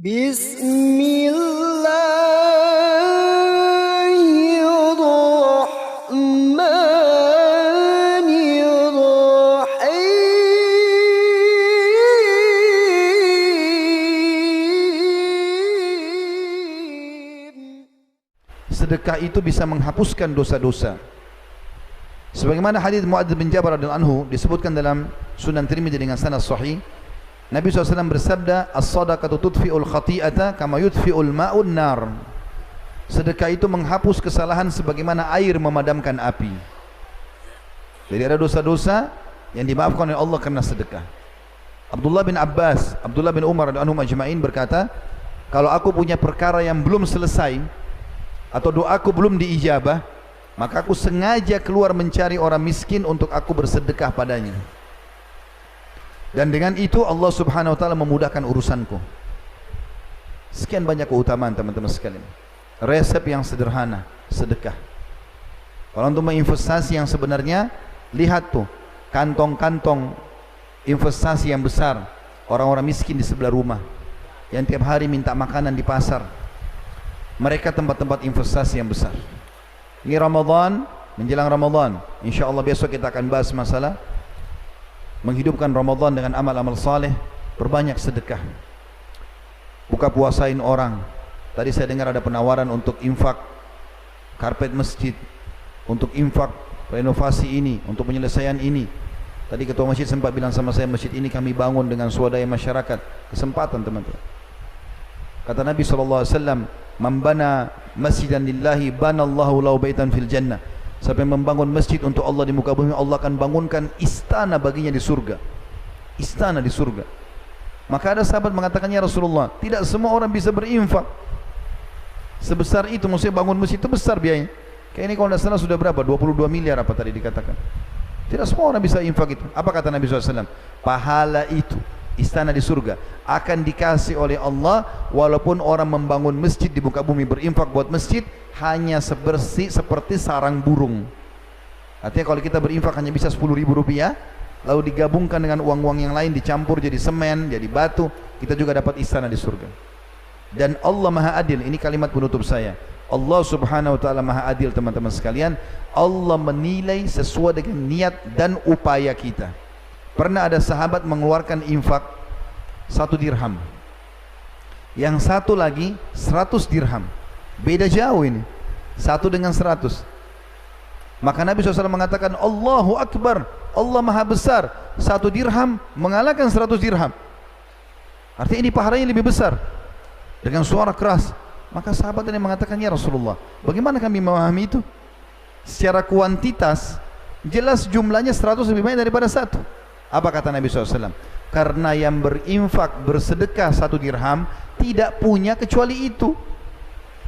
Bismillahirrahmanirrahim. Sedekah itu bisa menghapuskan dosa-dosa. Sebagaimana hadis Muadz bin Jabal radhiyallahu anhu disebutkan dalam Sunan Tirmidzi dengan sanad sahih, Nabi SAW bersabda, "As-sadaqatu tudfi'ul khati'ata kama yudfi'ul ma'un nar." Sedekah itu menghapus kesalahan sebagaimana air memadamkan api. Jadi ada dosa-dosa yang dimaafkan oleh Allah karena sedekah. Abdullah bin Abbas, Abdullah bin Umar radhiyallahu anhum ajma'in berkata, kalau aku punya perkara yang belum selesai atau doaku belum diijabah, maka aku sengaja keluar mencari orang miskin untuk aku bersedekah padanya. Dan dengan itu Allah Subhanahu wa taala memudahkan urusanku. Sekian banyak keutamaan teman-teman sekalian. Resep yang sederhana, sedekah. Kalau untuk menginvestasi yang sebenarnya, lihat tuh kantong-kantong investasi yang besar orang-orang miskin di sebelah rumah yang tiap hari minta makanan di pasar. Mereka tempat-tempat investasi yang besar. Ini Ramadan, menjelang Ramadan, insyaallah besok kita akan bahas masalah menghidupkan Ramadan dengan amal-amal saleh. Perbanyak sedekah, buka puasain orang. Tadi saya dengar ada penawaran untuk infak karpet masjid, untuk infak renovasi ini, untuk penyelesaian ini. Tadi ketua masjid sempat bilang sama saya, masjid ini kami bangun dengan swadaya masyarakat. Kesempatan teman-teman. Kata Nabi SAW, "Man bana masjidan lillahi banallahu lahu baitan fil jannah." Siapa yang membangun masjid untuk Allah di muka bumi, Allah akan bangunkan istana baginya di surga. Istana di surga. Maka ada sahabat mengatakan, ya Rasulullah, tidak semua orang bisa berinfak sebesar itu. Maksudnya bangun masjid itu besar biayanya. Kayak ini kalau tidak salah sudah berapa? 22 miliar apa tadi dikatakan. Tidak semua orang bisa infak itu. Apa kata Nabi SAW? Pahala itu, istana di surga, akan dikasih oleh Allah walaupun orang membangun masjid di muka bumi, berinfak buat masjid hanya seperti sarang burung. Artinya kalau kita berinfak hanya bisa 10.000 rupiah, lalu digabungkan dengan uang-uang yang lain, dicampur jadi semen, jadi batu, kita juga dapat istana di surga. Dan Allah Maha Adil. Ini kalimat penutup saya. Allah Subhanahu wa taala Maha Adil teman-teman sekalian. Allah menilai sesuai dengan niat dan upaya kita. Pernah ada sahabat mengeluarkan infak 1 dirham, yang satu lagi 100 dirham. Beda jauh ini, 1 dengan 100. Maka Nabi SAW mengatakan, Allahu Akbar, Allah Maha Besar, 1 dirham mengalahkan 100 dirham. Artinya ini pahalanya lebih besar. Dengan suara keras. Maka sahabat ini mengatakan, ya Rasulullah, bagaimana kami memahami itu? Secara kuantitas jelas jumlahnya 100 lebih banyak daripada 1. Apa kata Nabi SAW? Karena yang berinfak, bersedekah 1 dirham tidak punya kecuali itu,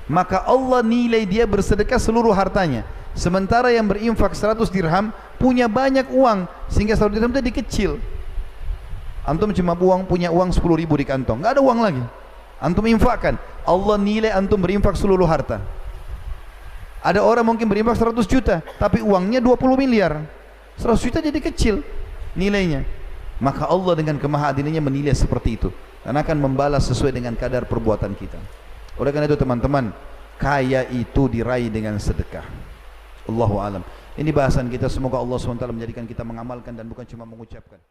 maka Allah nilai dia bersedekah seluruh hartanya. Sementara yang berinfak 100 dirham punya banyak uang, sehingga 100 dirham itu dikecil. Antum cuma punya uang 10.000 di kantong, nggak ada uang lagi. Antum infakkan, Allah nilai antum berinfak seluruh harta. Ada orang mungkin berinfak 100 juta, tapi uangnya 20 miliar. 100 juta jadi kecil nilainya. Maka Allah dengan kemahaadilannya menilai seperti itu, dan akan membalas sesuai dengan kadar perbuatan kita. Oleh karena itu teman-teman, kaya itu diraih dengan sedekah. Allahu alam. Ini bahasan kita, semoga Allah SWT menjadikan kita mengamalkan dan bukan cuma mengucapkan.